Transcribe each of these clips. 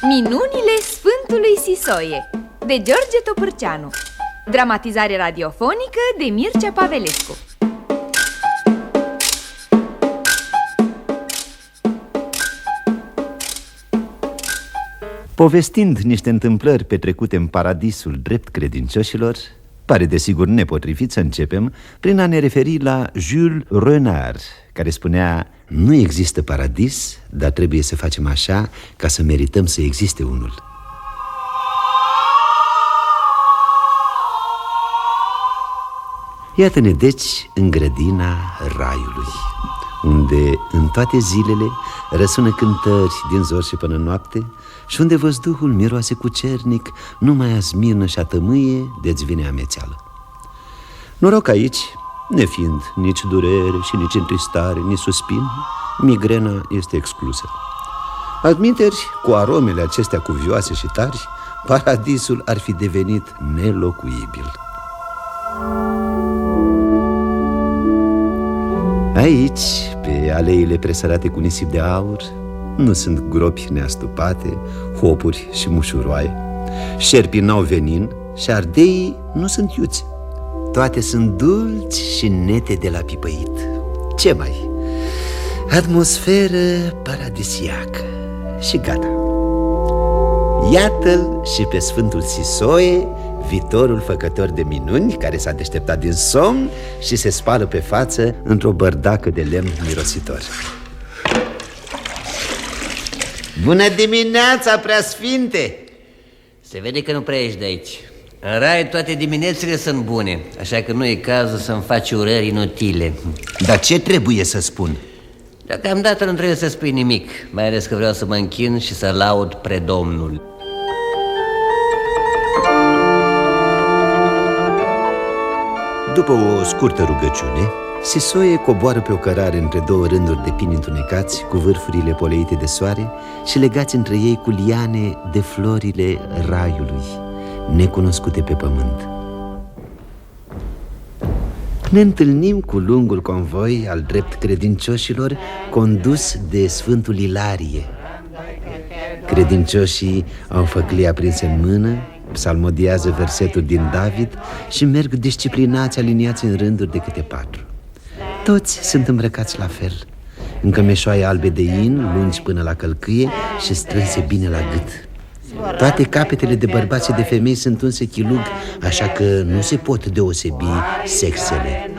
Minunile Sfântului Sisoie de George Topârceanu. Dramatizare radiofonică de Mircea Pavelescu. Povestind niște întâmplări petrecute în paradisul drept credincioșilor, pare desigur nepotrivit să începem prin a ne referi la Jules Renard, care spunea: nu există paradis, dar trebuie să facem așa ca să merităm să existe unul. Iată-ne deci în grădina raiului, unde în toate zilele răsună cântări din zor și până noapte și unde văzduhul miroase cucernic numai a smirnă și a tămâie de-ți vine amețeală. Noroc aici, nefiind nici durere și nici întristare, nici suspin, migrena este exclusă. Adminteri, cu aromele acestea cuvioase și tari, paradisul ar fi devenit nelocuibil. Aici, pe aleile presărate cu nisip de aur, nu sunt gropi neastupate, hopuri și mușuroaie. Șerpii n-au venin și ardeii nu sunt iuți. Toate sunt dulci și nete de la pipăit. Ce mai? Atmosferă paradisiacă. Și gata. Iată-l și pe Sfântul Sisoie, viitorul făcător de minuni, care s-a deșteptat din somn și se spală pe față într-o bărdacă de lemn mirositor. Bună dimineața, preasfinte! Se vede că nu prea ești de aici. În rai toate diminețile sunt bune, așa că nu e cazul să-mi faci urări inutile. Dar ce trebuie să spun? Deocamdată nu trebuie să spui nimic, mai ales că vreau să mă închin și să laud predomnul. După o scurtă rugăciune, Sisoie coboară pe o cărare între două rânduri de pini întunecați, cu vârfurile poleite de soare și legați între ei cu liane de florile raiului, necunoscute pe pământ. Ne întâlnim cu lungul convoi al drept credincioșilor, condus de Sfântul Ilarie. Credincioșii au făclii aprinse în mână, psalmodiază versetul din David și merg disciplinați, aliniați în rânduri de câte 4. Toți sunt îmbrăcați la fel, în cămeșoaie albe de in, lungi până la călcâie și strânse bine la gât. Toate capetele de bărbați și de femei sunt unse chilug, așa că nu se pot deosebi sexele.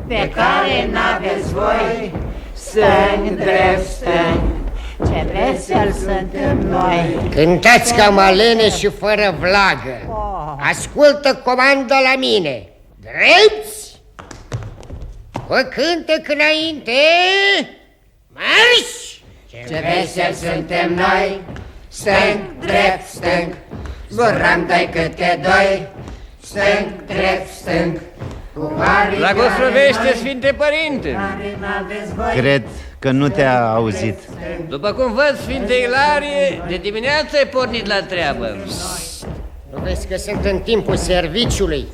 Pe care n-aveți voi, stâng drept stâng, ce vesel suntem noi. Cântați ca malene și fără vlagă. Ascultă comanda la mine. Drepți! Cu cântec înainte, marș! Ce vesel suntem noi, stâng drept stâng, zburăm doi câte doi, stâng drept stâng. Blagoslăvește, Sfinte Părinte! Cred că nu te-a auzit. După cum văd, Sfinte Ilarie, de dimineață ai pornit la treabă. Nu vezi că sunt în timpul serviciului?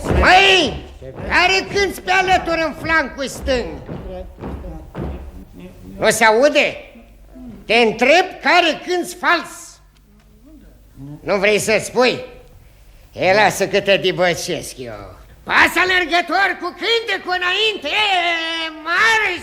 Măi! Care cânți pe alături în flancul stâng? Nu se aude? Te întreb care cânți fals. Nu vrei să spui? E, lasă că te dibăcesc eu. Pasă alergător cu cântecul înainte, marș!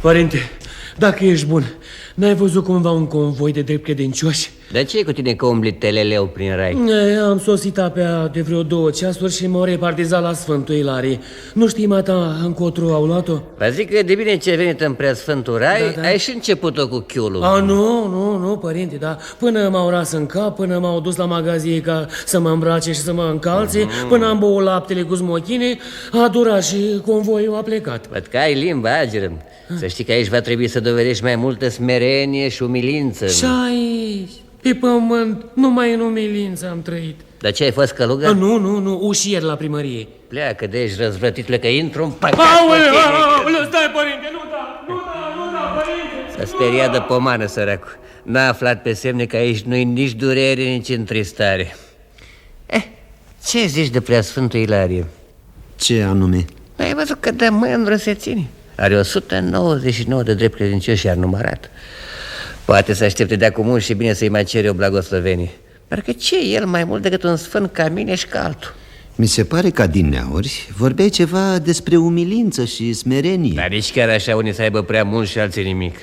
Părinte, dacă ești bun, n-ai văzut cumva un convoi de drept credincioși? De ce e cu tine că umbli teleleu prin rai? Am sosit abia de vreo 2 ceasuri și m-au repartizat la Sfântul Ilarie. Nu știi, mata, încotro au luat-o? Vă zic că de bine ce ai venit în Preasfântul Rai, Da. ai și început-o cu chiulul. Nu, părinte, da. Până m-au ras în cap, până m-au dus la magazie ca să mă îmbrace și să mă încalțe, până am băut laptele cu smochine, a durat și convoiul a plecat. Văd că ai limba ageră. Să știi că aici va trebui să dovedești mai multă smerenie și umilință. Și aici, Pe pământ, numai în umilință am trăit. Dar ce, ai fost călugăr? Nu, ușier la primărie. Pleacă de aici, răzvrătitule, că intru în păcat. Aoleu, stai, părinte, nu da, părinte! S-a speriat de pomană, săracu. N-a aflat pe semne că aici nu-i nici durere, nici întristare. Ce zici de Preasfântul Ilarie? Ce anume? Ai văzut că de mândru se ține. Are 199 de drept credincioși, iar numărat. Poate să aștepte de acum și bine să-i mai cere o blagoslovenie. Parcă ce e el mai mult decât un sfânt ca mine și ca altul? Mi se pare că adineauri vorbeai ceva despre umilință și smerenie. Dar nici chiar așa unii să aibă prea mult și alții nimic.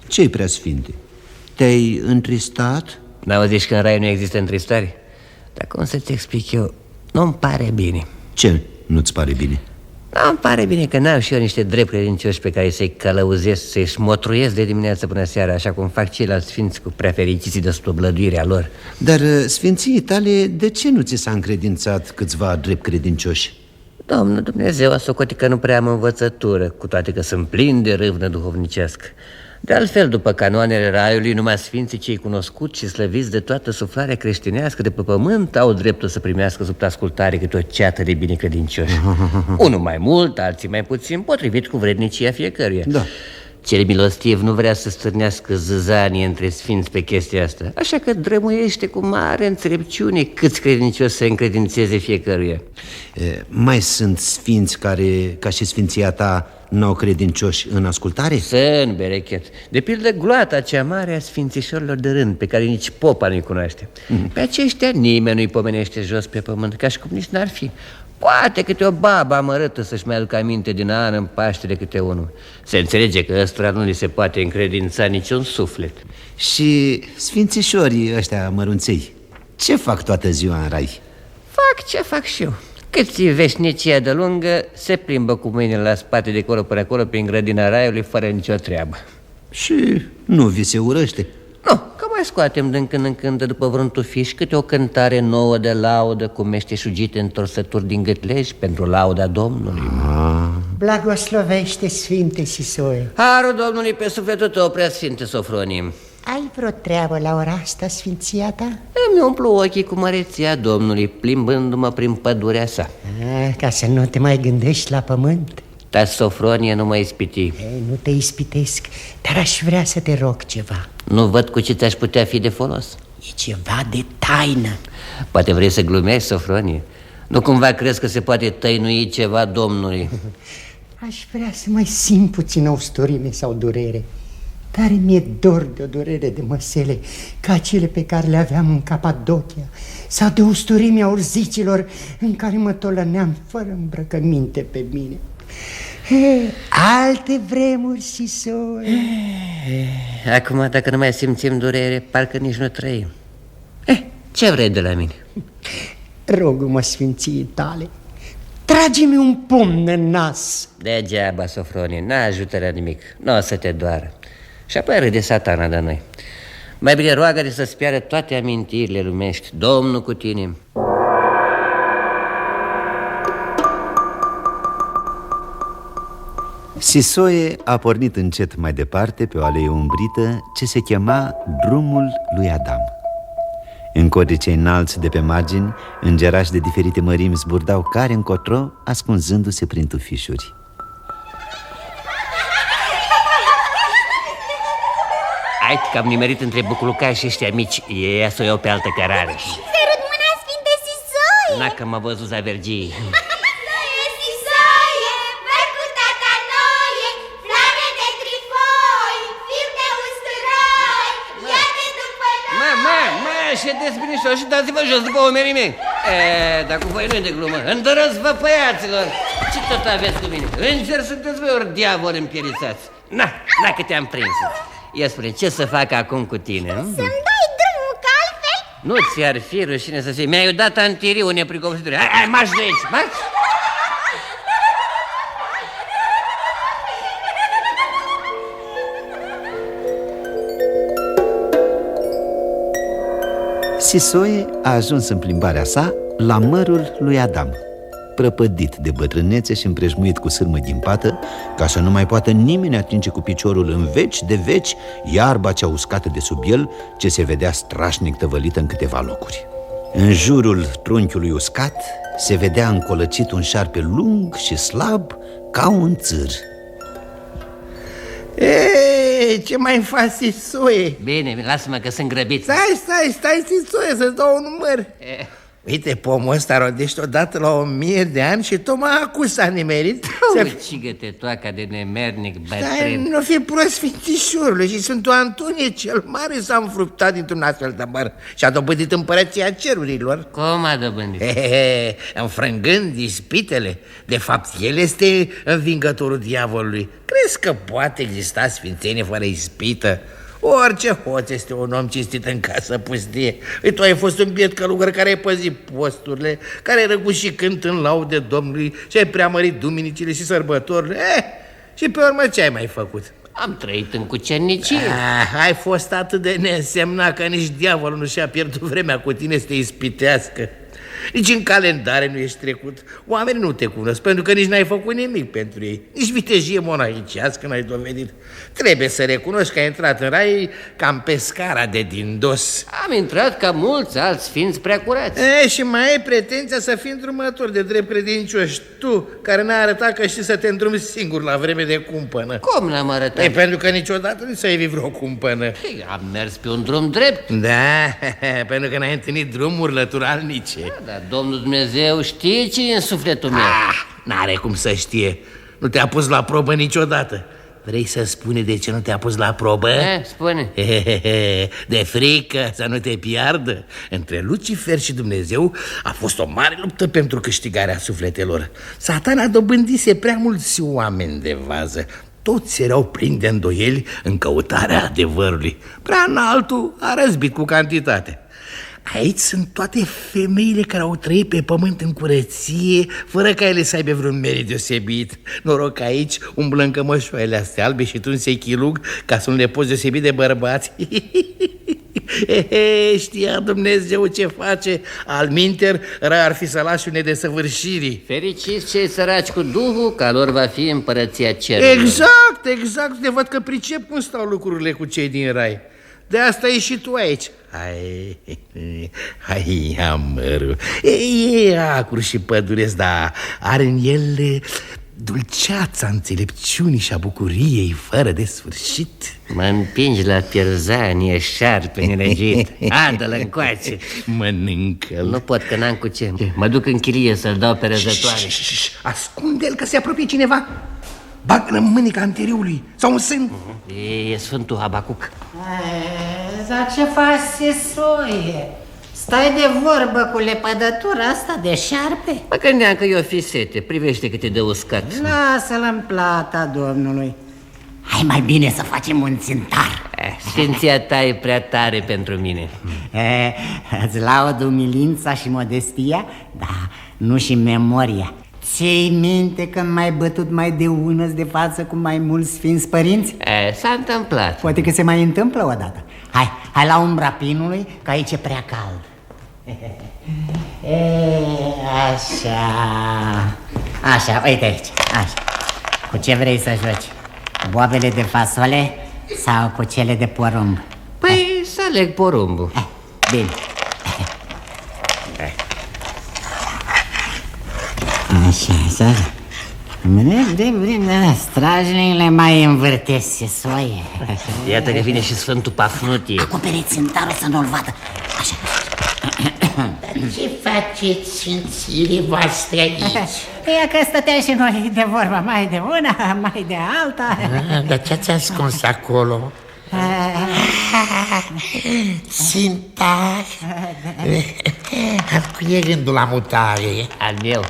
Ce-i, Preasfinte? Te-ai întristat? N-auzi că în rai nu există întristare? Dar cum să-ți explic eu, nu-mi pare bine. Ce nu-ți pare bine? Nu-mi pare bine că n-am și eu niște drept credincioși pe care să-i călăuzesc, să-i smotruiesc de dimineață până seara, așa cum fac ceilalți sfinți cu prea fericiții de stoblăduirea lor. Dar sfinții tale, de ce nu ți s-a încredințat câțiva drept credincioși? Domnul Dumnezeu a socotit că nu prea am învățătură, cu toate că sunt plin de râvnă duhovnicească. De altfel, după canoanele raiului, numai sfinții cei cunoscuți și slăviți de toată suflarea creștinească de pe pământ au dreptul să primească sub ascultare câte o ceată de binecredincioși. Unul mai mult, alții mai puțin, potrivit cu vrednicia fiecăruia. Da. Cel milostiv nu vrea să stârnească zâzanie între sfinți pe chestia asta, așa că drămuiește cu mare înțelepciune câți credincioși să încredințeze fiecăruia. Mai sunt sfinți care, ca și sfinția ta, n-au credincioși în ascultare? Sunt, berechet. De pildă gloata cea mare a sfințișorilor de rând, pe care nici popa nu-i cunoaște. Pe aceștia nimeni nu-i pomenește jos pe pământ, ca și cum nici n-ar fi. Poate câte o babă amărâtă să-și mai aducă aminte din an în Paște câte unul. Se înțelege că ăstora nu li se poate încredința niciun suflet. Și sfințișorii ăștia mărunței, ce fac toată ziua în rai? Fac ce fac și eu. Cât veșnicia de lungă, se plimbă cu mâinile la spate de acolo până acolo prin grădina raiului fără nicio treabă. Și nu vi se urăște? Nu, că mai scoatem din când în când după vreun tufiș câte o cântare nouă de laudă cu meșteșugite întorsături din gâtleji pentru lauda Domnului. Blagoslovește, Sfinte Sisoie. Harul Domnului pe sufletul tău, Preasfinte Sofronie. Ai vreo treabă la ora asta, sfinția ta? Îmi umplu ochii cu măreția Domnului, plimbându-mă prin pădurea sa. Ca să nu te mai gândești la pământ. Dar Sofronie nu mă ispiti. Nu te ispitesc, dar aș vrea să te rog ceva. Nu văd cu ce ți-aș putea fi de folos. E ceva de taină. Poate vrei să glumești, Sofronie? Nu cumva crezi că se poate tăinui ceva Domnului? Aș vrea să mai simt puțină usturime sau durere. Dar mi-e dor de o durere de măsele ca cele pe care le aveam în Capadocia, sau de usturimea urzicilor în care mă tolăneam fără îmbrăcăminte pe mine. Alte vremuri, Sisoie. Acum, dacă nu mai simțim durere, parcă nici nu trăim. Ce vrei de la mine? Rog-mă, sfinții tale, trage-mi un pumn în nas. Degeaba, Sofronie, n-ajută la nimic. Nu o să te doară. Și apoi râde satana de noi. Mai bine roagă-te să-ți piară toate amintirile lumești. Domnul cu tine. Sisoie a pornit încet mai departe pe o alee umbrită ce se chema Drumul lui Adam. În codrii cei înalți de pe margini, îngerași de diferite mărimi zburdau care încotro, ascunzându-se prin tufișuri. Hai că am nimerit între buculucași ăștia mici. Ia să o iau pe altă cărare. Sărut mâna, Sfinte Sisoie! N-a că m-a văzut zavergii. Sisoie, vai cu tata noie, flare de trifoi, fiu de usturoi, ia-te după noi! Mă, ședeți binișor și dați-vă jos după umerii mei. Dar cu voi nu e de glumă. Îndărăți-vă, băiaților! Ce tot aveți cu mine? Îngeri sunteți voi ori diavoli împierițați? Na că te-am prins. Ia spune, ce să fac acum cu tine? Să-mi dai drumul, că altfel... Nu ți-ar fi rușine să fie. Mi-ai dat antiriu nepricopsituri. Hai, marș de aici, marș! Sisoie a ajuns în plimbarea sa la mărul lui Adam. prăpădit de bătrânețe și împrejmuit cu sârmă ghimpată, ca să nu mai poată nimeni atinge cu piciorul în veci de veci iarba cea uscată de sub el, ce se vedea strașnic tăvălită în câteva locuri. În jurul trunchiului uscat se vedea încolăcit un șarpe lung și slab ca un țâr. Ei, ce mai faci, Sisoie? Bine, lasă-mă că sunt grăbit. Stai, Sisoie, să-ți dau un număr. Uite, pomul ăsta rodește odată la 1000 de ani și tocmai acum s-a nimerit. Cigă-te toaca de nemernic Dar bătrân. nu fi prost, Sfințișorule, și Sfântul Antonie cel Mare s-a înfruptat dintr-un astfel de măr și a dobândit împărăția cerurilor. Cum a dobândit? Înfrângând ispitele. De fapt, el este învingătorul diavolului. Crezi că poate exista sfințenie fără ispită? Orice hoț este un om cinstit în casă pustie. Tu ai fost un biet călugăr care ai păzit posturile, care ai răgut și cânt în laude Domnului și ai preamărit duminicile și sărbătorile. Și pe urmă ce ai mai făcut? Am trăit în cucernicie. Ai fost atât de neînsemnat că nici diavolul nu și-a pierdut vremea cu tine să te ispitească. Nici în calendare nu ești trecut. Oamenii nu te cunosc pentru că nici n-ai făcut nimic pentru ei. Nici vitejie monahicească n-ai dovedit. Trebuie să recunoști că ai intrat în rai cam pe scara de din dos. Am intrat ca mulți alți sfinți preacurați. Și mai ai pretenția să fii îndrumător de drept credincioși. Tu, care n-ai arătat că știi să te îndrumi singur la vreme de cumpănă. Cum n-am arătat? Pentru că niciodată nu ți-ai evit vreo cumpănă. Am mers pe un drum drept. Da, pentru că n-ai întâlnit drumuri lăturalnice. Dar Domnul Dumnezeu știe ce e în sufletul meu. N-are cum să știe. Nu te-a pus la probă niciodată. Vrei să spune de ce nu te-a pus la probă? Spune. De frică să nu te piardă. Între Lucifer și Dumnezeu a fost o mare luptă pentru câștigarea sufletelor. Satana dobândise prea mulți oameni de vază. Toți erau plini de îndoieli în căutarea adevărului. Prea înaltul a răzbit cu cantitate. Aici sunt toate femeile care au trăit pe pământ în curăție, fără ca ele să aibă vreun merit deosebit. Noroc că aici umblă în cămășoaiele astea albe și tu în sechilug, ca să nu le poți deosebi de bărbați. Știa Dumnezeu ce face. Alminter, rău ar fi să lași unei desăvârșirii. Fericiți cei săraci cu Duhul, că lor va fi împărăția cerurilor. Exact, de văd că pricep cum stau lucrurile cu cei din rai. De asta e și tu aici. Hai, amărul. E acru și păduresc, dar are în el dulceața înțelepciunii și a bucuriei fără de sfârșit. Mă împingi la pierzanie, șarpe nelegit. Adă-l încoace. Mănâncă-l. Nu pot, că n-am cu ce. Mă duc în chirie să-l dau pe răzătoare. Ascunde-l că se apropie cineva. Bagă-l în mânica anteriorului sau în sân. E Sfântul Habacuc. Dar ce faci, Sisoie? Stai de vorbă cu lepădătura asta de șarpe? Mă gândeam că eu fi sete, privește cât e de uscat. Lasă-l în plata Domnului. Hai mai bine să facem un țintar. Sfinția ta e prea tare pentru mine. Îți laud umilința și modestia, dar nu și memoria. Ți-ai minte când m-ai bătut mai de unăs de față cu mai mulți sfinți părinți? S-a întâmplat. Poate că se mai întâmplă odată. Hai la umbra pinului, că aici e prea cald. Așa, uite aici, așa. Cu ce vrei să joci? Boabele de fasole sau cu cele de porumb? Păi să aleg porumbul. Bine. Așa. Strajniile mai învârtesc, Sisoie. Iată că vine și Sfântul Pafnutie. Acoperiți țintarul să nu-l vadă. Așa. Dar ce faceți, sfințiile voastre aici? E că stăteam și noi de vorba, mai de una, mai de alta. Dar ce-ați ascuns acolo? Țintar? Al cui e gândul la mutare? Al meu.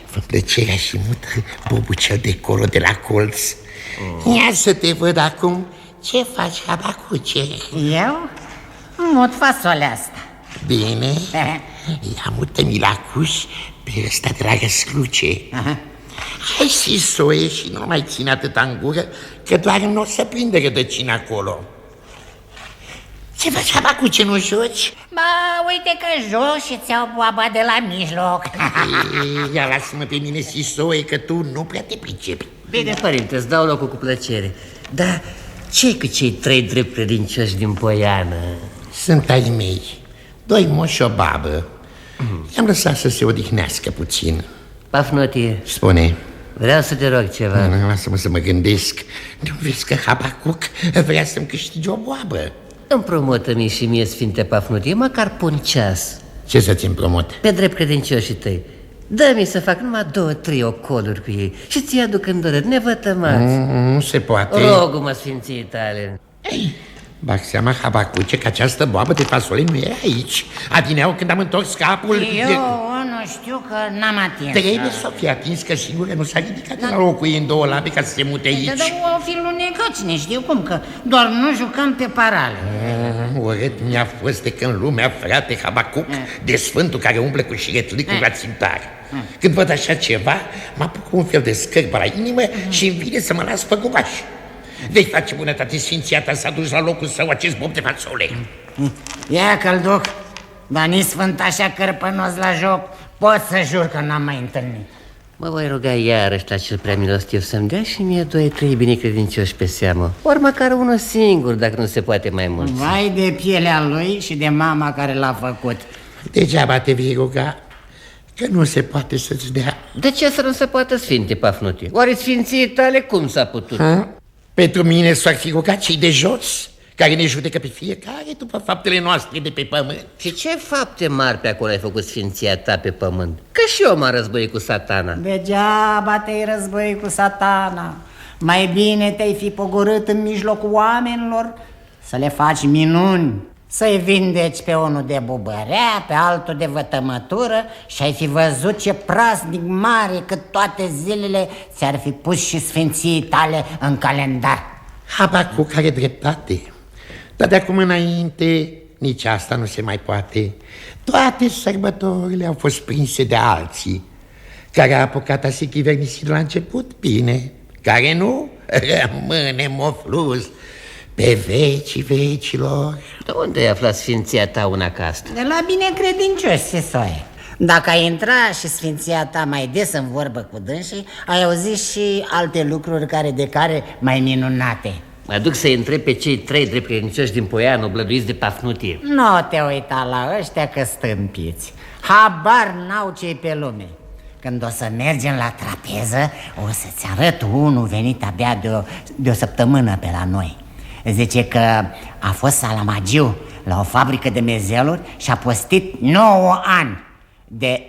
Fă plăcerea și mută bobul cel de colo de la colț. Ia să te văd acum. Ce faci, Habacuce? Eu? Mut fasolea asta. Bine. Ia mută-mi la cuș pe ăsta, dragă sluce. Hai, Sisoie, și nu mai ține atâta în gură, că doar nu o să prinde rădăcina acolo. Ce faci, Habacuce, nu joci? Mă Ba, uite că jos și ți-au boaba de la mijloc. Ia lasă-mă pe mine, Sisoie, că tu nu prea te pricepi. Bine, părinte, îți dau locul cu plăcere. Dar ce-i cu cei 3 drept credincioși din Poiană? Sunt ai mei, 2 moși și o babă. I-am lăsat să se odihnească puțin. Pafnotie, Spune. vreau să te rog ceva. Lasă-mă să mă gândesc. Nu vezi că Habacuc vrea să-mi câștige o boabă? Împromută-mi și mie, Sfinte Pafnotie, măcar pe un ceas. Ce să-ți împrumut? Pe drept credincioșii tăi. Dă-mi să fac numai 2-3 ocoluri cu ei și ți-i aduc îndurăt, nevătămați. Nu se poate. Rogă-mă, Sfinții tale. Bag seama, Habacuce, că această boabă de fasole nu e aici. Adineau când am întors capul... Eu nu știu că n-am atins. Trebuie să fie atins, că sigur nu s-a ridicat de la locul ei în 2 labe ca să se mute aici. Dar o fi lunecat, cine știu cum, că doar nu jucăm pe parale. Urât mi-a fost de când lumea, frate Habacuc, de sfântul care umblă cu șiretlicul la țintar. Când văd așa ceva, mă apuc un fel de scârbă la inimă și îmi vine să mă las făgubaș. Vei face bunătate Sfinția ta să aduci la locul său acest bob de fasole. Ia că-l duc, dar nici sfânt așa cărpănos la joc, pot să jur că n-am mai întâlnit. Mă voi ruga iarăși la cel prea milostiv să-mi dea și mie 2-3 binecredincioși pe seamă. Ori măcar unul singur, dacă nu se poate mai mult. Vai de pielea lui și de mama care l-a făcut. Degeaba te vei ruga, că nu se poate să-ți dea. De ce să nu se poată, Sfinte Pafnutie? Oare Sfinții tale cum s-a putut? Pentru mine s-ar fi rugat cei de jos, care ne judecă pe fiecare după faptele noastre de pe pământ. Și ce fapte mari pe acolo ai făcut, Sfinția ta, pe pământ? Că și eu m-am războit cu Satana. Degeaba te-ai război cu Satana. Mai bine te-ai fi pogorât în mijlocul oamenilor să le faci minuni, să-i vindeci pe unul de bubărea, pe altul de vătămătură și ai fi văzut ce praznic mare cât toate zilele ți-ar fi pus și sfinții tale în calendar. Habacuc are dreptate, dar de acum înainte nici asta nu se mai poate. Toate sărbătorile au fost prinse de alții. Care a apucat a se chivernisit la început, bine. Care nu, rămâne mofluz pe vecii vecilor. De unde ai aflat, Sfinția ta, una ca asta? De la binecredincioși, Sisoie. Dacă ai intra și sfinția ta mai des în vorbă cu dânsii, ai auzit și alte lucruri care mai minunate. Mă duc să-i întreb pe cei 3 drept credincioși din Poiană, oblăduiți de Pafnutie. Nu te uita la ăștia că stâmpiți. Habar n-au cei pe lume. Când o să mergem la trapeză, o să-ți arăt unul venit abia de o săptămână pe la noi. Zice că a fost salamagiu la o fabrică de mezeluri și a postit 9 ani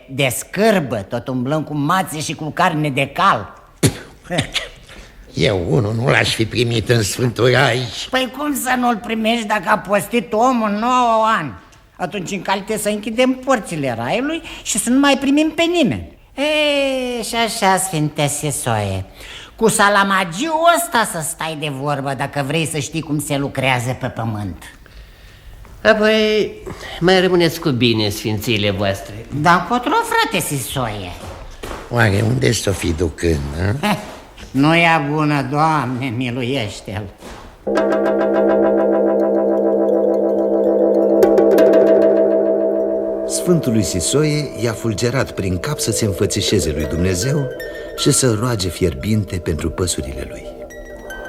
de scârbă, tot umblând cu mațe și cu carne de cal. Eu unul nu l-aș fi primit în Sfântul Rai. Păi cum să nu-l primești dacă a postit omul 9 ani? Atunci în calitate să închidem porțile raiului și să nu mai primim pe nimeni. Și așa, Sfinte Sisoie, cu salamagiu ăsta să stai de vorbă dacă vrei să știi cum se lucrează pe pământ. Apoi mai rămâneți cu bine, sfințiile voastre. Dar încotro, frate Sisoie. Oare unde s-o fi ducând, a? Nu e bună, Doamne, miluiește-l. Sfântului Sisoie i-a fulgerat prin cap să se înfățișeze lui Dumnezeu și să roage fierbinte pentru păsurile lui.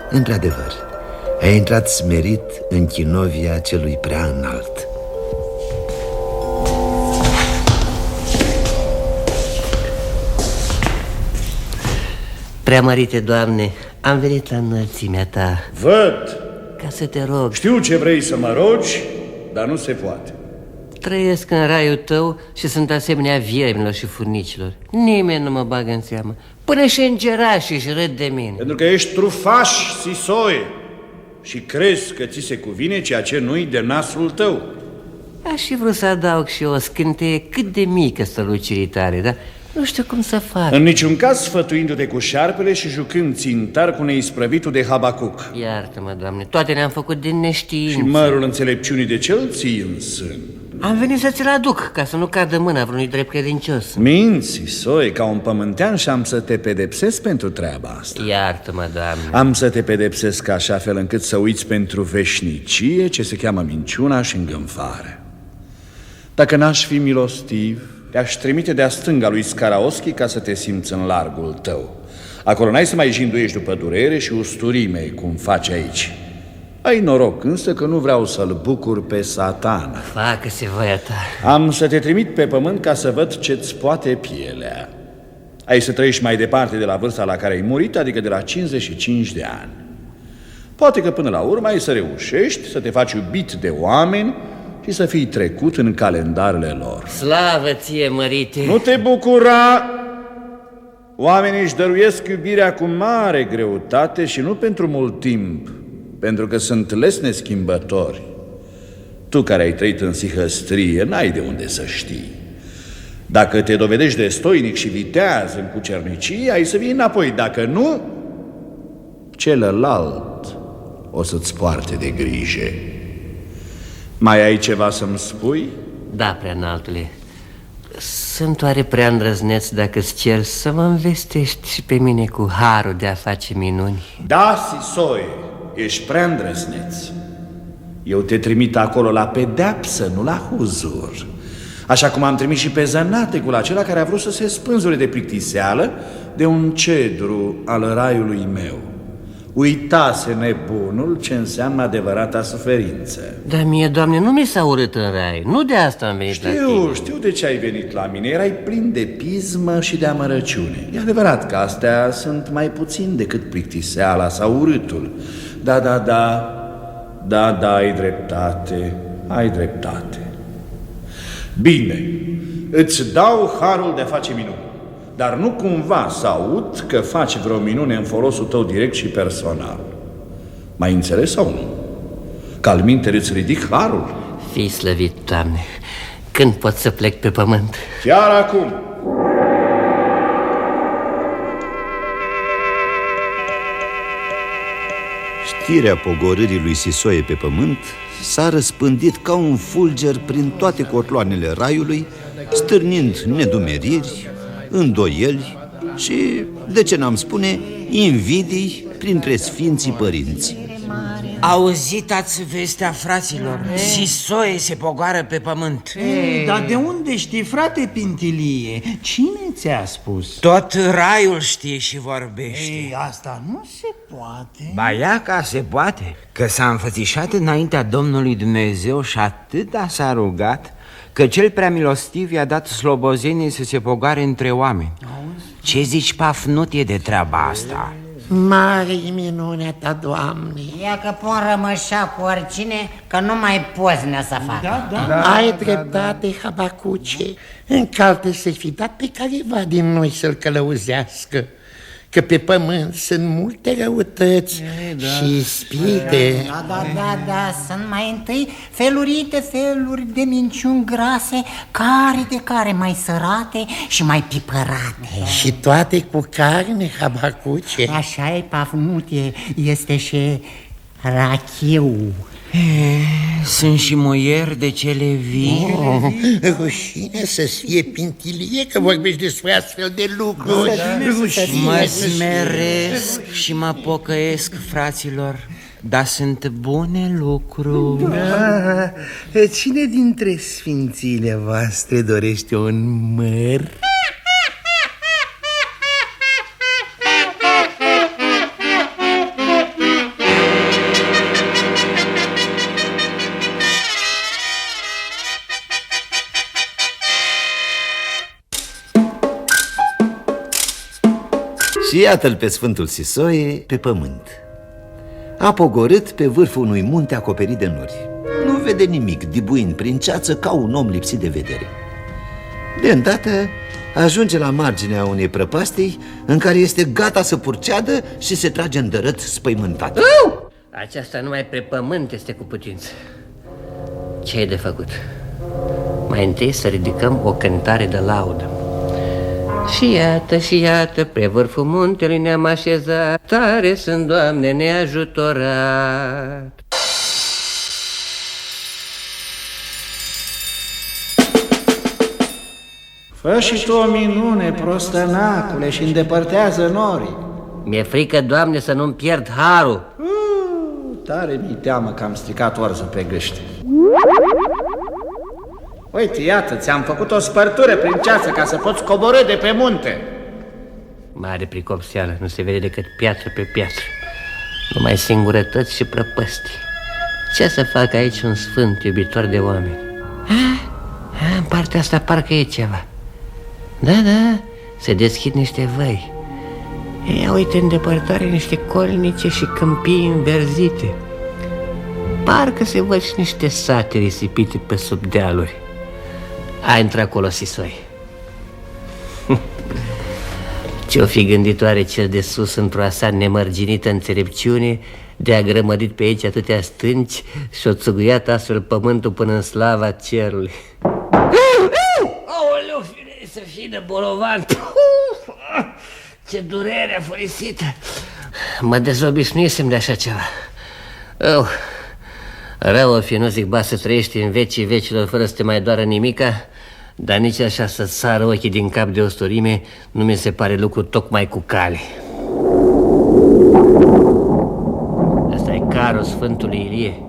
Într-adevăr, a intrat smerit în chinovia celui prea înalt. Preamărite, Doamne, am venit la înălțimea ta. Văd. Ca să te rog. Știu ce vrei să mă rogi, dar nu se poate. Trăiesc în raiul tău și sunt asemenea viermilor și furnicilor. Nimeni nu mă bagă în seamă. Până și îngerașii își râd de mine. Pentru că ești trufaș, Sisoie, și crezi că ți se cuvine ceea ce nu-i de nasul tău. Aș fi vrut să adaug și o scânteie cât de mică strălucirii tale, dar nu știu cum să fac. În niciun caz sfătuindu-te cu șarpele și jucând țintar cu neisprăvitul de Habacuc. Iartă-mă, Doamne, toate ne-am făcut din neștiință. Și mărul înțelepciunii de ce îl ții în sân? Am venit să ți-l aduc, ca să nu cadă mâna vreunui drept credincios. Minți, Sisoie, ca un pământean și am să te pedepsesc pentru treaba asta. Iartă-mă, Doamne. Am să te pedepsesc așa fel încât să uiți pentru veșnicie ce se cheamă minciuna și îngânfare. Dacă n-aș fi milostiv, te-aș trimite de-a stânga lui Scaraoschi ca să te simți în largul tău. Acolo n-ai să mai jinduiești după durere și usturime, cum faci aici. Ai noroc însă că nu vreau să-l bucur pe Satana. Facă-se voia ta. Am să te trimit pe pământ ca să văd ce-ți poate pielea. Ai să trăiești mai departe de la vârsta la care ai murit, adică de la 55 de ani. Poate că până la urmă ai să reușești să te faci iubit de oameni și să fii trecut în calendarele lor. Slavă ție, mărite! Nu te bucura! Oamenii își dăruiesc iubirea cu mare greutate și nu pentru mult timp, pentru că sunt lesne schimbători. Tu care ai trăit în sihăstrie, n-ai de unde să știi. Dacă te dovedești destoinic și viteaz în cucernicie, ai să vii înapoi. Dacă nu, celălalt o să-ți poarte de grijă. Mai ai ceva să-mi spui? Da, preanaltule. Sunt oare prea îndrăzneț dacă-ți cer să mă învestești și pe mine cu harul de a face minuni? Da, Sisoie, ești prea îndrăzneț. Eu te trimit acolo la pedeapsă, nu la huzur. Așa cum am trimis și pe Zănatecul acela care a vrut să se spânzure de plictiseală de un cedru al raiului meu. Uitase nebunul ce înseamnă adevărata suferință. Dar mie, Doamne, nu mi s-a urât în rai. Nu de asta am venit la tine. Știu de ce ai venit la mine. Erai plin de pismă și de amărăciune. E adevărat că astea sunt mai puțin decât plictiseala sau urâtul. Da, ai dreptate. Bine, îți dau harul de a face minuni, dar nu cumva să aud că faci vreo minune în folosul tău direct și personal. M-ai înțeles sau nu? Că alminteri îți ridic harul. Fii slăvit, Doamne. Când pot să plec pe pământ? Chiar acum. Știrea pogorârii lui Sisoie pe pământ s-a răspândit ca un fulger prin toate cotloanele raiului, stârnind nedumeriri, îndoieli și, de ce n-am spune, invidii printre sfinții părinți. Auzit-ați vestea, fraților? Sisoie se pogoară pe pământ. Dar de unde știi, frate Pintilie? Cine ți-a spus? Tot raiul știe și vorbește. Asta nu se poate. Ba ia ca se poate, că s-a înfățișat înaintea Domnului Dumnezeu și atâta s-a rugat că cel prea milostiv i-a dat slobozenie să se pogoare între oameni. Ce zici, Pafnutie, de treaba asta? Mare-i minunea ta, Doamne. Ia că pun rămășa cu oricine, că nu mai poți să facă. Da. Ai dreptate, Habacuce. Încalcă să-i fi dat pe careva din noi să-l călăuzească, că pe pământ sunt multe răutăți și ispite. Da, sunt mai întâi felurite feluri de minciuni grase, care de care mai sărate și mai pipărate. Și toate cu carne, Habacuce. Așa e, Pafnutie, este și rachiu. Sunt și muieri de cele vii. Rușine să-ți fie, Pintilie, că vorbești despre astfel de lucruri. Mă smeresc și mă pocăiesc, fraților, dar sunt bune lucruri. Cine dintre sfințiile voastre dorește un măr? Și iată-l pe Sfântul Sisoie pe pământ. A pogorât pe vârful unui munte acoperit de nori. Nu vede nimic, dibuind prin ceață ca un om lipsit de vedere. De îndată ajunge la marginea unei prăpastii în care este gata să purceadă și se trage în dărât spăimântat. Aceasta numai pe pământ este cu putință. Ce e de făcut? Mai întâi să ridicăm o cântare de laudă. Și iată, pe vârful muntelui ne-am așezat, tare sunt, Doamne, neajutorat. Fă și tu o minune, prostănacule, și îndepărtează norii. Mi-e frică, Doamne, să nu-mi pierd harul. Tare mi-i teamă că am stricat oarză pe gâște. Uite, iată, ți-am făcut o spărtură prin ceață ca să poți coborî de pe munte. Mare pricopseală, nu se vede decât piatră pe piatră. Numai singurătăți și prăpăstii. Ce să facă aici un sfânt iubitor de oameni? În partea asta parcă e ceva. Da, se deschid niște văi. Ia uite în depărtare niște colnice și câmpii înverzite. Parcă se văd și niște sate risipite pe sub dealuri. A intrat acolo, Sisoi. Ce-o fi gânditoare cel de sus într-o asa nemărginită înțelepciune de a grămădit pe aici atâtea stânci și-o țuguiat astfel pământul până în slava cerului. Aoleu, să fii de bolovan! Ce durere afărisită! Mă dezobișnuisem de așa ceva. Rău o fi, nu zic, ba, să trăiești în vecii vecilor fără să te mai doară nimica, dar nici așa să sară ochii din cap de ostorime nu mi se pare lucru tocmai cu cale. Asta e carul Sfântului Ilie.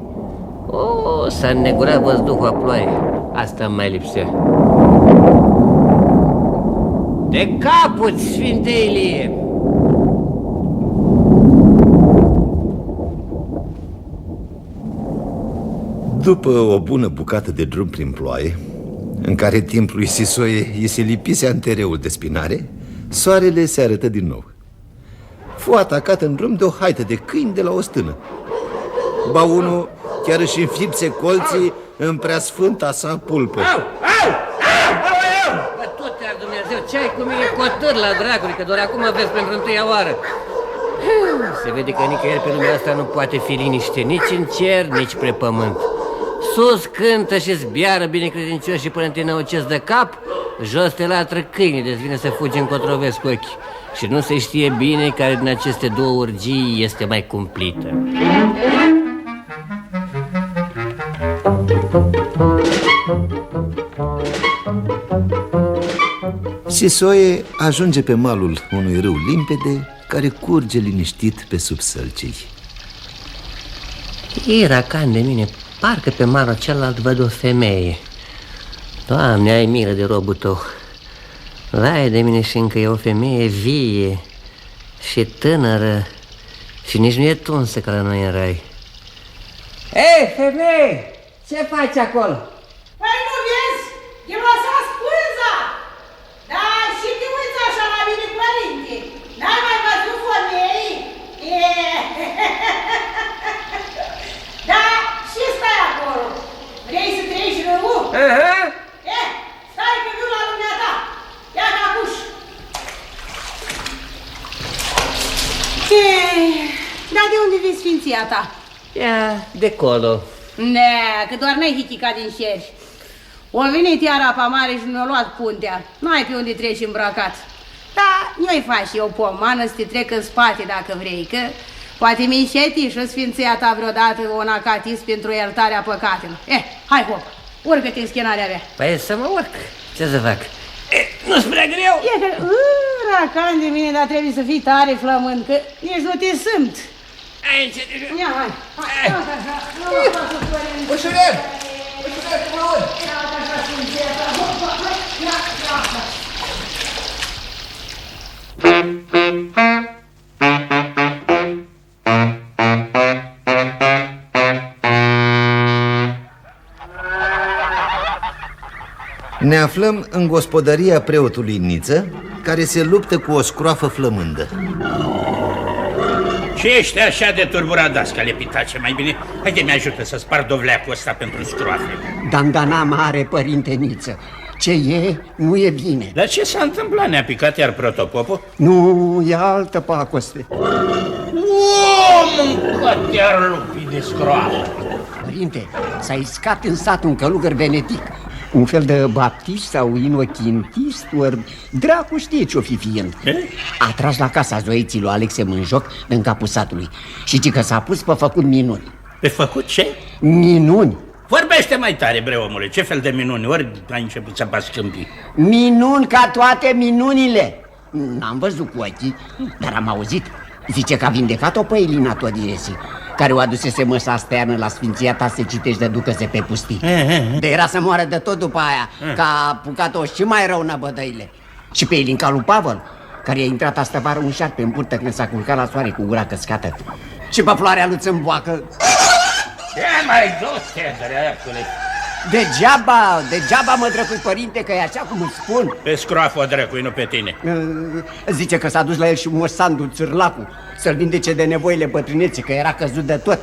S-a înnegurat văzduhul a ploaie. Asta îmi mai lipsea. De caput, Sfinte Ilie! După o bună bucată de drum prin ploaie, în care timp lui Sisoie îi se lipise antereul de spinare, soarele se arătă din nou. Fu atacat în drum de o haită de câini de la o stână. Ba unul chiar își înfipse colții în preasfânta sa pulpă. Bă, tot ar Dumnezeu, ce ai cu mine cotăr la dracului, că doar acum vezi pentru întâia oară. Se vede că nicăieri pe lumea asta nu poate fi liniște, nici în cer, nici pe pământ. Sus cântă și zbiară binecredincioși până te năucesc de cap, jos te latră câinii, deci vine să fugi încotro vezi cu ochii. Și nu se știe bine care din aceste două urgii este mai cumplită. Sisoie ajunge pe malul unui râu limpede care curge liniștit pe sub sălcii. Era can de mine, parcă pe malul celălalt văd o femeie. Doamne, ai milă de robul tău. Vai de mine, și încă e o femeie vie și tânără și nici nu e tunsă ca la noi în rai. Ei, femeie, ce faci acolo? Păi nu vezi? E lăsat spânza! Da, și te uiți așa la mine, părinte. N-ai mai văzut femei? Da, și stai acolo. Vrei să treci râul? Stai că viu la lumea ta. Ia capuș. Dar de unde vezi sfinția ta? Ia, de colo. Ne, că doar n-ai hichicat din șeri. O venit iar apa mare și mi-a luat puntea. N-ai pe unde treci îmbrăcat. Da, nu-i faci eu pomană să te trec în spate dacă vrei, că poate mi-i șeti și sfinția ta vreodată un acatis pentru iertarea păcatelor. Hai, hop, urcă-te în schenarea mea. Păi să mă urc, ce să fac? Nu-s prea greu? E că, racan de mine, dar trebuie să fii tare flămând, că nici nu te sunt. Ia, hai. Ușurel! Ușurel, cum mă urc! Ne aflăm în gospodăria preotului Niță, care se luptă cu o scroafă flămândă. Ce ești așa de turburat, dascale pitace? Mai bine, haide, mi-ajută să spar dovleacul ăsta pentru scroafe. Dandana mare, părinte Niță. Ce e, nu e bine. Dar ce s-a întâmplat? Ne-a picat iar protopopul? Nu, e altă pacoste. Mâncat iar lupii de scroafă. Părinte, s-a iscat în sat un călugăr venetic, un fel de baptist sau inochintist, ori dracu știe ce-o fi fiind. A tras la casa zoiții lui Alexe Mânjoc în capul satului și ci că s-a pus pe făcut minuni. Pe făcut ce? Minuni. Vorbește mai tare, bre, omule, ce fel de minuni? Ori ai început să bați câmpii? Minuni ca toate minunile. N-am văzut cu ochii, dar am auzit. Zice că a vindecat-o pe Elina Todiresi. care o adusese măsa steană la sfinția ta să citești de ducă-se pe pustii. De era să moară de tot după aia, că a apucat-o și mai rău năbădăile. Și pe Ilinca lui Pavel, care i-a intrat astă vară un șarpe în burtă când s-a culcat la soare cu gura căscată. Și pe floarea lui Țâmboacă. Ce mai du-te, dracule? Degeaba mă drăcui, părinte, că e așa cum îți spun. Pe scroafă, drăcui, nu pe tine. Zice că s-a dus la el și moșsandu Țârlacu să-l vindece de nevoile bătrâneții, că era căzut de tot.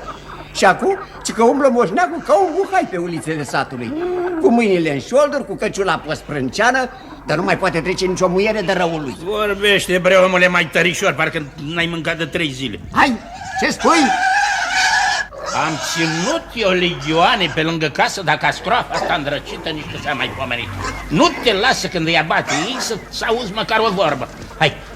Și acum, ci că umblă moșneacul ca un buhai pe ulițele satului, cu mâinile în șolduri, cu căciula pe sprânceană, dar nu mai poate trece nicio muiere de răul lui. Vorbește, bre, omule, mai tărișor, parcă n-ai mâncat de 3 zile. Hai, ce spui? Am ținut eu legioane pe lângă casă, dacă ascroafa asta îndrăcită nici nu s-a mai pomenit. Nu te lasă când îi abate ei să auzi măcar o vorbă.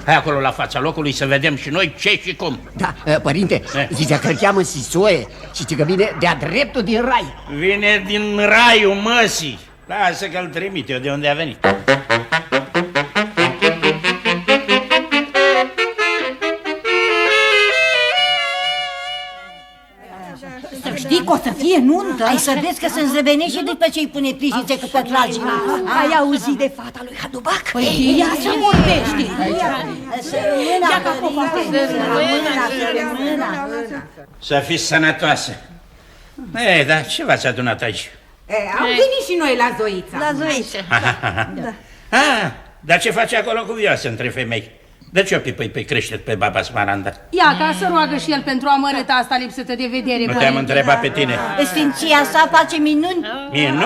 Hai acolo la fața locului să vedem și noi ce și cum. Da, părinte, zicea că îl cheamă Sisoie și că vine de-a dreptul din rai. Vine din raiul măsii. Lasă că-l trimit eu de unde a venit. Știi că o să fie nuntă? Ai să vezi că se-mi zăvenește după ce îi pune prijițe cu pătragii. Ai auzit de fata lui Hadubac? Păi, ia să vorbește! Să fiți sănătoasă. Ei, dar ce v-ați adunat aici? Am venit și noi la Zoița. La Zoița. Dar ce face acolo cu vioasă între femei? De ce o pipăi pe creștet pe baba Smaranda? Ia ca să roagă și el pentru amărâta asta lipsătă de vedere. Nu te-am întrebat pe tine. Sfinția sa face minuni. Minuni?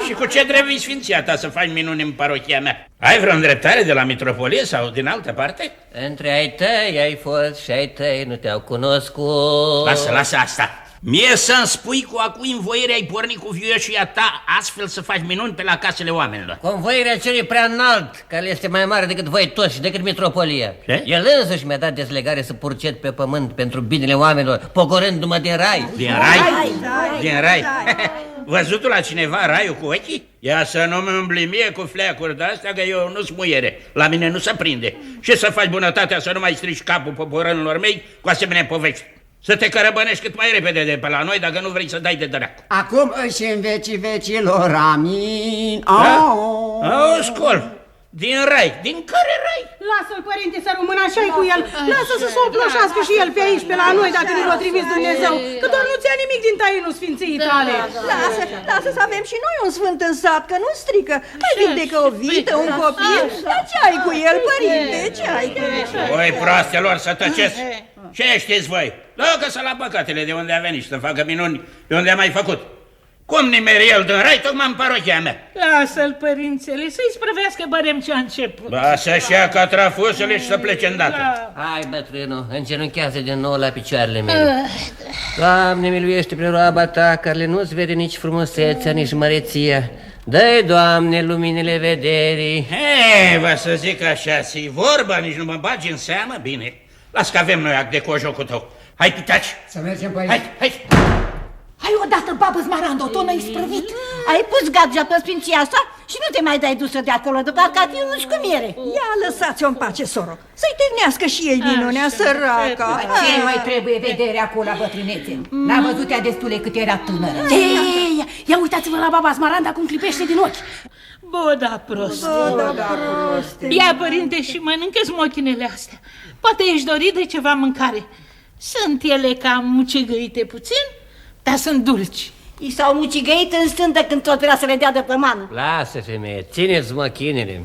Și cu ce drept vii sfinția ta să faci minuni în parochia mea? Ai vreo îndreptare de la mitropolie sau din altă parte? Între ai tăi ai fost și ai tăi nu te-au cunoscut. Lasă asta. Mie să-mi spui cu a cui învoire ai pornit cu vioșia ta astfel să faci minuni pe la casele oamenilor. Convoirea celui prea înalt, care este mai mare decât voi toți și decât mitropolia. Ce? El însuși mi-a dat dezlegare să purcet pe pământ pentru binele oamenilor, pogorându-mă din rai. Din rai? Din rai? Văzut la cineva raiul cu ochii? Ia să nu-mi umbli mie cu fleacuri de-astea, că eu nu-s muiere. La mine nu se prinde. Și să faci bunătatea să nu mai strici capul poporănilor mei cu asemenea povești. Să te cărăbănești cât mai repede de pe la noi dacă nu vrei să dai de dracu. Acum și în vecii vecilor, amin. Scol, din rai. Din care rai? Lasă-l, părinte, să rămână așa-i cu el. Lasă să se oploșească și el pe aici, pe la noi, dacă nu l-a trimis Dumnezeu. Că doar nu ți-a nimic din tainul sfinției tale. Lasă să avem și noi un sfânt în sat, că nu strică. Mai vindecă o vită, un copil. Dar ce ai cu el, părinte? Ce ai cu el? Voi, proastelor, să tăceți. Ce știți voi? Lăcă-să la păcatele de unde a venit și să facă minuni de unde a mai făcut. Cum nimeri el din rai tocmai în parochia mea? Lasă-l, părințele, să-i sprăvească bărem ce a început. Ba, să-și ia catrafusele și să plece îndată. Hai, bătrânul, îngenunchează din nou la picioarele mele. Doamne, miluiește prin roaba ta, care nu-ți vede nici frumusețea, nici măreția. Dă-i, Doamne, luminile vederii. Vă să zic așa, ți vorba, nici nu mă bagi în seamă? Bine, las că avem noi act de cojocul tău. Hai, pitaci! Să mergem pe aici. Hai! Hai odată, babă Smaranda, tot n-ai sprăvit. Ai pus gagea pe sfinția asta și nu te mai dai dusă de acolo, după ca nu-și cu miere. Ia, lăsați-o în pace, soro. Să-i tehnească și ei minunea, săraca. Ce mai trebuie vedere acolo la bătrânețe? N-a văzut ea destule cât era tânără. Ia uitați-vă la baba Smaranda cum clipește din ochi. Boda proste. Ia, părinte, și mănâncă smochinele astea. Poate ești dorit de ceva mâncare. Sunt ele cam mucigăite puțin, dar sunt dulci. I s-au mucigăit în stântă când tot vrea să le dea de pe mană. Lasă, femeie, țineți măchinele.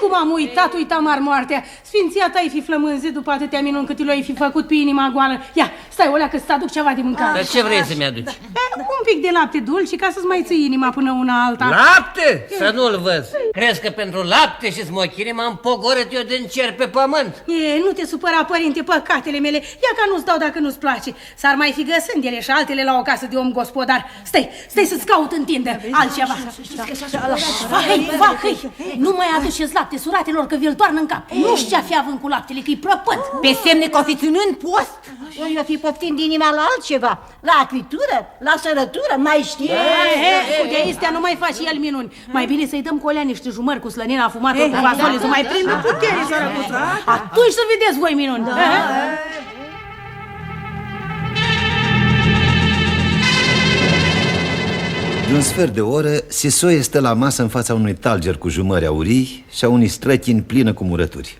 Cum am uitam armoartea. Sfinția ta-i fi flămânzit după atâtea minuni cât l-ai fi făcut pe inima goală. Ia, stai, olea, că să-ți aduc ceva de mâncare. Dar ce vrei să-mi aduci? Un pic de lapte dulce ca să-ți mai ții inima până una alta. Lapte? Să nu-l văz. Crezi că pentru lapte și smochine m-am pogorât eu din cer pe pământ? Nu te supăra, părinte, păcatele mele. Ia ca nu-ți dau dacă nu-ți place. S-ar mai fi găsând ele și altele la o casă de om gospodar. Stai să-ți caut în tindă altceva. Hai, nu mai aduceți lapte suratelor, că vi-l toarnă în cap. Nu știu ce-a fi având cu laptele, că-i prăpăd. Pe semne că o fi ținând post. Eu fi poftind inima la altceva, la acritură, la sărătură, mai știi? Cu de astea nu mai faci el minuni. Mai bine să-i dăm cu alea niște jumări cu slănina afumată cu vasole, să mai prindă putere, sărăcuță. Atunci să vedeți voi minuni. De un sfert de oră, Sisoie stă la masă în fața unui talger cu jumări aurii și a unui străchini plină cu murături.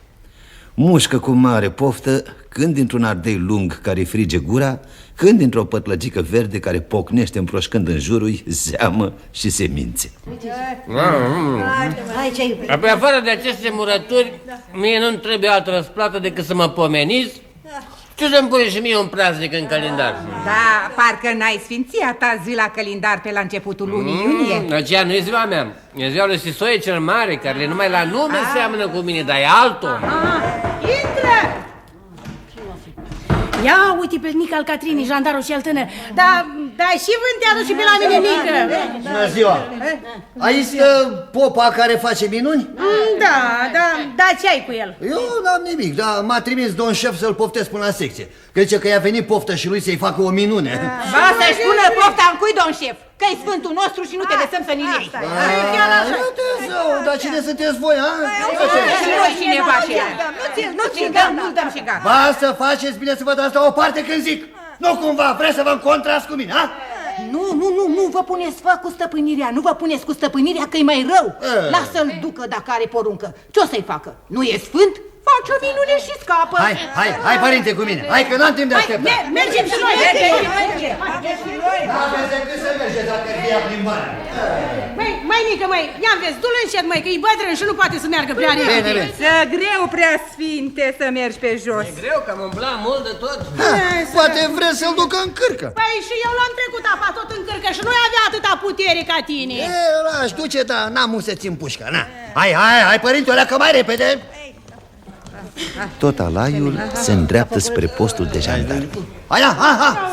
Mușcă cu mare poftă, când dintr-un ardei lung care-i frige gura, când dintr-o pătlăgică verde care pocnește împroșcând în jurul zeamă și semințe. Apoi, afară de aceste murături, mie nu-mi trebuie altă răsplată decât să mă pomeniți și să-mi pui și mie un praznic în calendar. Da, parcă n-ai sfinția ta zi la calendar pe la începutul lunii iunie. Aceea nu e ziua mea, e ziua lui Sisoie cel Mare, care numai la nume seamănă cu mine, dar e altul. Intră! Ia uite pe mica al Catrinii, jandarul cel tânăr. Da, și vânt te aduci pe la mine, mică. Bună ziua! Aici stă popa care face minuni? Da, ce ai cu el? Eu n-am nimic, dar m-a trimis domn șef să-l poftesc până la secție. Că zice că i-a venit poftă și lui să-i facă o minune. Ba, să-și pună pofta în cui, domn șef, că-i sfântul nostru și nu te lăsăm să ni lei. Dar cine sunteți voi, ha? Și noi cineva și nu-l dăm și gata. Ba, să faceți bine să vă dați la o parte când zic. Nu cumva, vreți să vă contrați cu mine, ha? Nu vă puneți fă cu stăpânirea, nu vă puneți cu stăpânirea că e mai rău. Lasă-l ducă dacă are poruncă. Ce o să-i facă? Nu e sfânt? Face o minune și scapă. Hai, părinte, cu mine. Hai că n-am timp de așteptat. Mergem și noi. N-aveți decât să mergeți dacă via plimbare. Mai mică, ia-mi vezi, du-l încet, că e bătrân și nu poate să meargă prea repede. Să greu, prea sfinte, să mergi pe jos. E greu, că am umblat mult de tot. Poate vreți să-l ducă în cârcă. Păi și eu l-am trecut apa tot în cârcă și nu avea atâta putere ca tine. Lași, duce, dar n-am unde să țin pușca, na. Hai, părinte, o leacă mai repede. Tot alaiul se îndreaptă spre postul de jandarmi.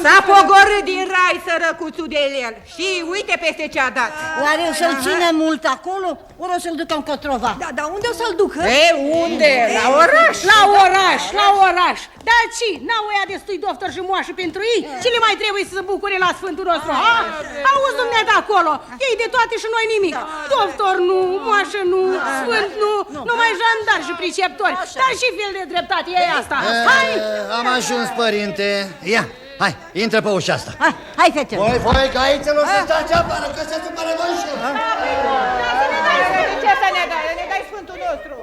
S-a pogorât din rai sărăcuțul de el și uite peste ce a dat. Oare o să-l țină mult acolo, ori o să-l ducă în Cotrova? Dar unde o să-l ducă? Unde? La oraș? La oraș. Dar ce? N-au ăia destui doctor și moașă pentru ei? Ce le mai trebuie să se bucure la sfântul nostru? Auzi, dumneata, acolo, ei de toate și noi nimic. Doctor nu, moașă nu, sfânt nu, numai jandari și priceptori. Dar și fel de dreptate e asta. Hai! Am ajuns, părinte. Ia, hai, intră pe ușa asta. Hai, fete. Voi, că aici nu se stați afară, că se supără domn șef. Ce să ne dai? Ne dai sfântul nostru.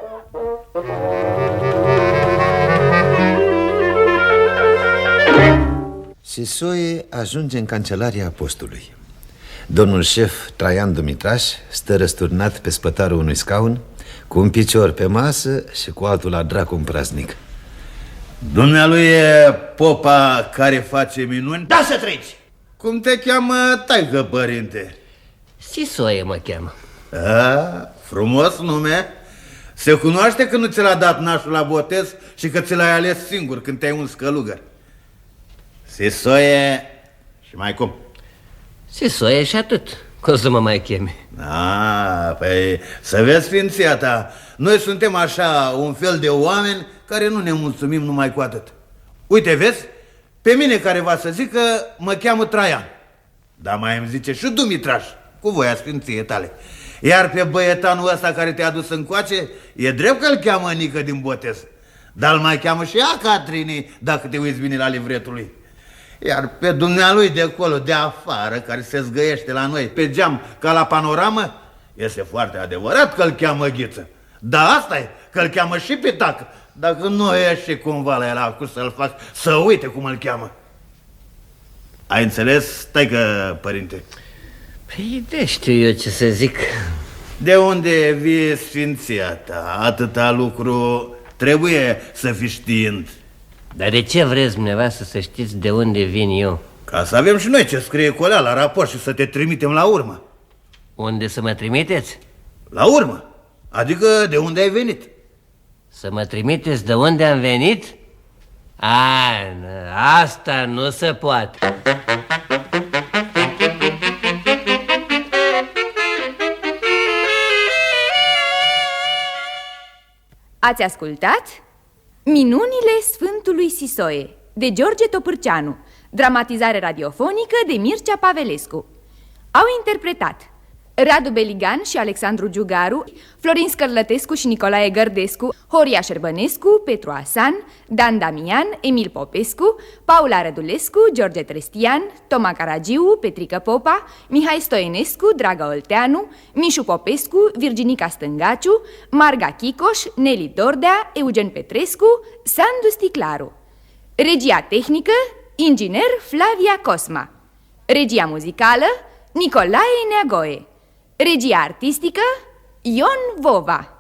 Sisoie ajunge în cancelaria apostului. Domnul șef Traian Dumitraș stă răsturnat pe spătarul unui scaun, cu un picior pe masă și cu altul la dracu în praznic. Dumnealui e popa care face minuni? Da să treci! Cum te cheamă taică, părinte? Sisoie mă cheamă. Frumos nume. Se cunoaște că nu ți l-a dat nașul la botez și că ți l-ai ales singur când te-ai uns călugăr. Sisoie și mai cum? Sisoie și atât, că o să mă mai cheme. Păi să vezi, sfinția ta, noi suntem așa un fel de oameni care nu ne mulțumim numai cu atât. Uite, vezi, pe mine care va să zic că mă cheamă Traian, dar mai îmi zice și Dumitraș, cu voia sfinției tale. Iar pe băietanul ăsta care te-a dus încoace, e drept că îl cheamă Nică din botez, dar îl mai cheamă și ea Catrinii, dacă te uiți bine la livretul lui. Iar pe dumnealui de acolo, de afară, care se zgăiește la noi pe geam ca la panoramă, este foarte adevărat că îl cheamă Ghiță. Dar asta e, că îl cheamă și Pitac. Dacă nu ieși cumva la el acum să-l fac să uite cum îl cheamă. Ai înțeles, taică, părinte? Păi de știu eu ce să zic. De unde vii sfinția ta? Atâta lucru trebuie să fii știind. Dar de ce vreți dumneavoastră să știți de unde vin eu? Ca să avem și noi ce scrie colea la raport și să te trimitem la urmă. Unde să mă trimiteți? La urmă, adică de unde ai venit. Să mă trimiteți de unde am venit? Asta nu se poate. Ați ascultat Minunile Sfântului Sisoie de George Topârceanu, dramatizare radiofonică de Mircea Pavelescu. Au interpretat Radu Beligan și Alexandru Giugaru, Florin Scărlătescu și Nicolae Gărdescu, Horia Șerbănescu, Petru Asan, Dan Damian, Emil Popescu, Paula Rădulescu, George Trestian, Toma Caragiu, Petrică Popa, Mihai Stoenescu, Draga Olteanu, Mișu Popescu, Virginica Stângaciu, Marga Chicoș, Neli Dordea, Eugen Petrescu, Sandu Sticlaru. Regia tehnică, inginer Flavia Cosma. Regia muzicală, Nicolae Neagoe. Regia artistică, Ion Vova.